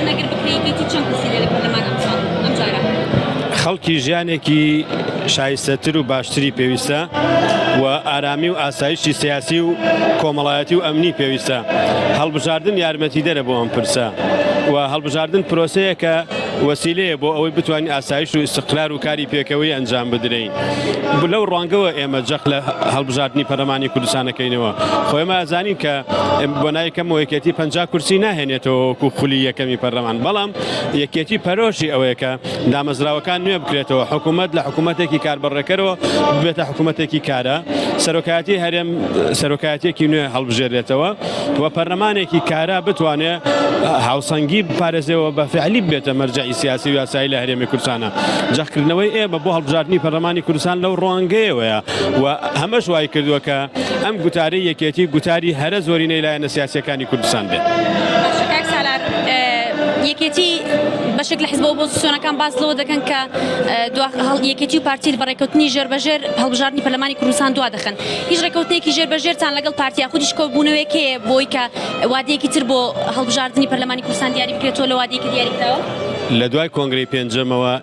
نەگر بکرێتی چەند کورسی لێ لە پەرلەمان ئەم جارە خەڵکی ژیانێکی شایستەتر و باشتری پێویستە و ئارامی و ئاسایشی سیاسی و کۆمەڵایەتی و ئەمنی پێویستە. هەڵبژاردن یارمەتیدەرە بۆ ئەم پرسە و هەڵبژاردن پرۆسەیە کە وەسیلەیە بۆ ئەوەی بتوانین ئاسایش و استقرار و کاری پێکەوەی ئەنجام بدرین. لەو ڕوانگەوە ئێمە جەخ لە هەڵبژاردننی پەرلەمانی کوردستانەکەینەوە. خۆی ئێمە ئازانین کە بۆ نای کەم یەکێتی 50 کورسی ناهێنێتەوە وەکو خولی یەکەمی پەرلەمان، بەڵام یەکێتی پەرۆشی ئەوەیە کە دامەزراوەکان نوێ بکرێتەوە، حکوومەت لە حکوومەتێکی کاربڕێکەرەوە بێتە حکوومەتێکی کارە، سەرۆکایەتی هەرێم سەرۆکایەتێکی نوێ هەڵبژێرێتەوە و پەرلەمانێکی کارا بتوانێت هاوسەنگی بپارێزێەوە بە فعلی بێتە مەرجعی سیاسی و یاسایی لە هەرێمی کوردستانە. جەخکردنەوەی ئێمە بۆ هەڵبژاردننی پەرلەمانی کوردستان لەو ڕوانگەیەوەیە و هەمەش وای کردووە کە ئەم گوتارەی یەکێتی گوتاری هەرە زۆرینەی لایەنە سیاسیەکانی کوردستان بێت. یەکێتی بەشێک لە حیزب ئۆپۆزیسیۆنەکان باس لەوە دەکەن کە یەکێتی و پارتی بەڕێکەوتنی ژێربەژێر هەڵبژاردننی پەرلەمانی کوردستان دوا دەخەن. هیچ ڕێکەوتنێکی ژێربەژێرتان لەگەڵ پارتیا خودیش کۆبوونەوەیەکەیە بۆی کە وادەیەکی تر بۆ هەڵبژاردننی پەرلەمانی کوردستان دیاری بکرێتەوە لە وادەیەکی دیاریکراوە؟ لە دوای کۆنگرەی پێنجەمەوە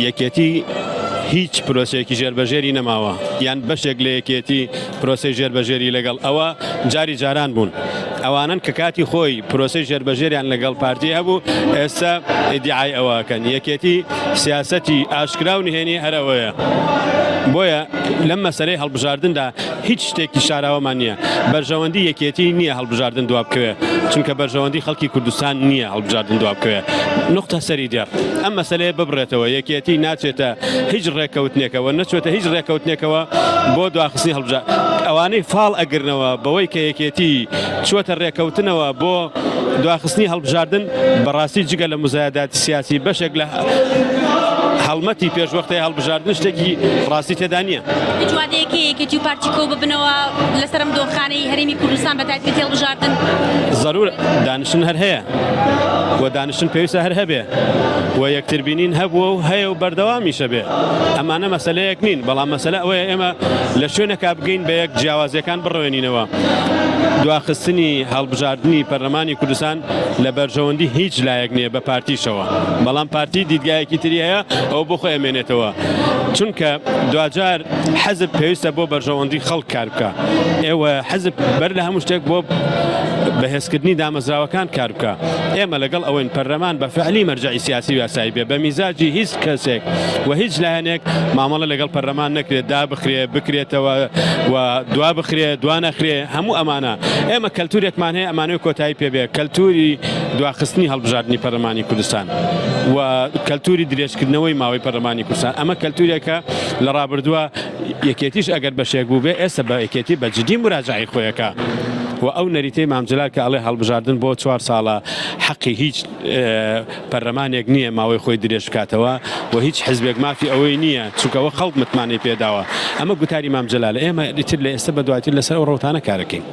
یەکێتی هیچ پرۆسەیەکی ژێربەژێری نەماوە، یان بەشێک لە یەکێتی پرۆسەی ژێربەژێری لەگەڵ ئەوە جاری جاران بوون. ئەوانن کە کاتی خۆی پرۆسەی ژێربەژێریان لەگەڵ پارتی هەبوو ئێستا ئیدعای ئەوەکەن. یەکێتی سیاسەتی ئاشکرا و نهێنی هەرەوەیە. بۆیە لەم مەسەلەی هەڵبژاردندا هیچ شتێکی شاراوەمان نییە. بەرژەوەندی یەکێتی نییە هەڵبژاردن دوا بکەوێ، چونکە بەرژەوەندی خەڵکی کوردستان نییە هەڵبژاردن دوا بکەوێ. نقطە سەری دیار ئەم مەسەلەیە ببڕێتەوە. یەکێتی ناچێتە هیچ ڕێکەوتنێکەوە، نەچێتە هیچ ڕێکەوتنێکەوە بۆ دواخستنی هەڵبژار. ئەوانەی فاڵ ئەگرنەوە بەوەی کە یەکێتی چوەتە ڕێکەوتنەوە بۆ دواخستنی هەڵبژاردن، بەڕاستی جگە لە مزایداتی سیاسی بەشێک لە هەڵمەتی پێشوەختەی هەڵبژاردن شتێکی ڕاستی تێدا نییە. هیچ وادەیەکی یەکێتی و پارتی کۆ ببنەوە لەسەرم دۆخانەی هەرێمی کوردستان بە تایبەتی هەڵبژاردن؟ زەرور دانیشتن هەر هەیە و دانیشتن پێویستە هەر هەبێ و یەکتربینین هەبووە و هەیە و بەردەوامیشە بێ. ئەمانە مەسەلەیەک نین، بەڵام مەسەلە ئەوەیە ئێمە لە شوێنێکا بگەین بە یەک جیاوازیەکان بڕوێنینەوە. دواخستنی هەڵبژاردننی پەرلەمانی کوردستان لە بەرژەوەندی هیچ لایەک نییە بە پارتیشەوە، بەڵام پارتی دیدگایەکی تری هەیە ئەو بۆ خۆی ئەمێنێتەوە، چونکە دوجار حەزب پێویستە بۆ بەرژەوەندی خەڵک کار بکە. ئێوە حەزب بەر لە هەموو شتێک بۆ بەهێزکردنی دامەزراوەکان کار بکە. ئێمە لەگەڵ ئەوەن پەرلەمان بە فعلی مەرجعی سیاسی و یاسایی بێ، بە میزاجی هیچ کەسێک و هیچ لایەنێک مامەڵە لەگەڵ پەرلەمان نەکرێت، دا بخرێ بکرێتەوە و دوا بخرێ دوا نەخرێ. هەموو ئەمانە ئێمە کەلتورێکمان هەیە، ئەمانەوەی کۆتایی پێبێ، کەلتوری دواخستنی هەڵبژاردننی پەرلەمانی کوردستان و کەلتوری درێژکردنەوەی ماوەی پەرلەمانی کوردستان. ئەمە کەلتورێکە لە ڕابردووە یەکێتیش ئەگەر بەشێک بوو بێ ئێستا بە یەکێتی بە جدی مراجعی خۆیەکە. و ئەو نەریتەی مامجلال کە ئەڵێ هەڵبژاردن بۆ 4 ساڵە حەقی هیچ پەرلەمانێک نییە ماوەی خۆی درێژ بکاتەوە و هیچ حزبێک مافی ئەوەی نییە، چونکەوە خەڵک متمانەی پێداوە. ئەمە گوتاری مامجلالە. ئێمە ئیتر لە ئێستا بە دواتر لەسەر ئەو ڕەوتانە کارەکەین.